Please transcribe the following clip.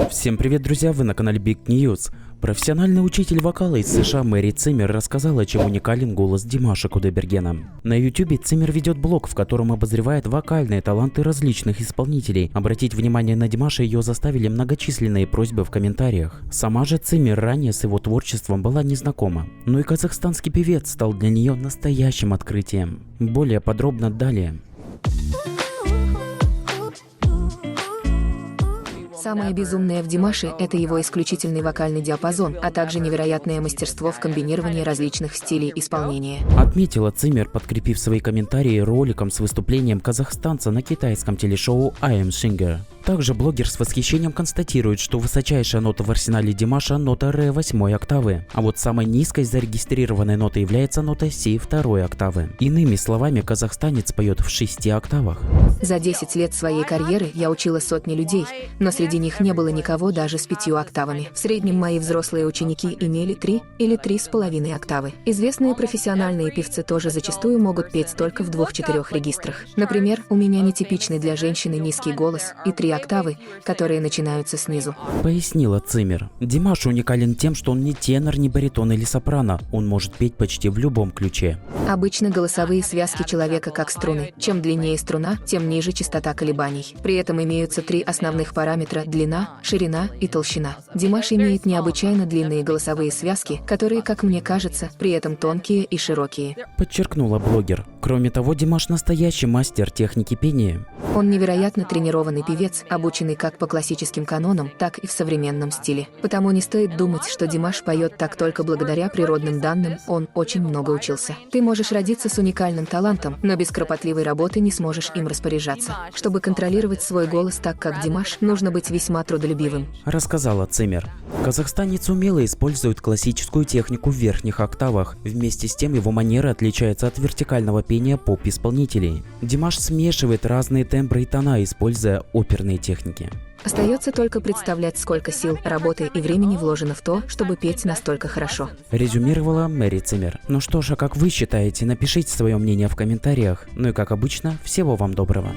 Всем привет, друзья, вы на канале Big News. Профессиональный учитель вокала из США Мэри Циммер рассказала, чем уникален голос Димаша Кудайбергена. На YouTube Циммер ведет блог, в котором обозревает вокальные таланты различных исполнителей. Обратить внимание на Димаша ее заставили многочисленные просьбы в комментариях. Сама же Циммер ранее с его творчеством была незнакома, но и казахстанский певец стал для нее настоящим открытием. Более подробно далее. Самое безумное в Димаше – это его исключительный вокальный диапазон, а также невероятное мастерство в комбинировании различных стилей исполнения. Отметила Циммер, подкрепив свои комментарии роликом с выступлением казахстанца на китайском телешоу I Am Singer. Также блогер с восхищением констатирует, что высочайшая нота в арсенале Димаша – нота ре 8 октавы, а вот самой низкой зарегистрированной нотой является нота си 2 октавы. Иными словами, казахстанец поет в 6 октавах. За 10 лет своей карьеры я учила сотни людей, но среди них не было никого даже с 5 октавами. В среднем мои взрослые ученики имели 3 или 3,5 октавы. Известные профессиональные певцы тоже зачастую могут петь только в 2-4 регистрах. Например, у меня нетипичный для женщины низкий голос и 3 октавы, которые начинаются снизу. Пояснила Циммер. Димаш уникален тем, что он не тенор, не баритон или сопрано, он может петь почти в любом ключе. Обычно голосовые связки человека как струны. Чем длиннее струна, тем ниже частота колебаний. При этом имеются 3 основных параметра – длина, ширина и толщина. Димаш имеет необычайно длинные голосовые связки, которые, как мне кажется, при этом тонкие и широкие. Подчеркнула блогер. Кроме того, Димаш настоящий мастер техники пения. Он невероятно тренированный певец, обученный как по классическим канонам, так и в современном стиле. Потому не стоит думать, что Димаш поет так только благодаря природным данным, он очень много учился. Ты можешь родиться с уникальным талантом, но без кропотливой работы не сможешь им распоряжаться. Чтобы контролировать свой голос так, как Димаш, нужно быть весьма трудолюбивым. Рассказала Циммер. Казахстанец умело использует классическую технику в верхних октавах. Вместе с тем его манера отличается от вертикального пения поп-исполнителей. Димаш смешивает разные тембры и тона, используя оперные техники. Остается только представлять, сколько сил, работы и времени вложено в то, чтобы петь настолько хорошо. Резюмировала Мэри Циммер. Ну что ж, а как вы считаете? Напишите свое мнение в комментариях. Ну и как обычно, всего вам доброго.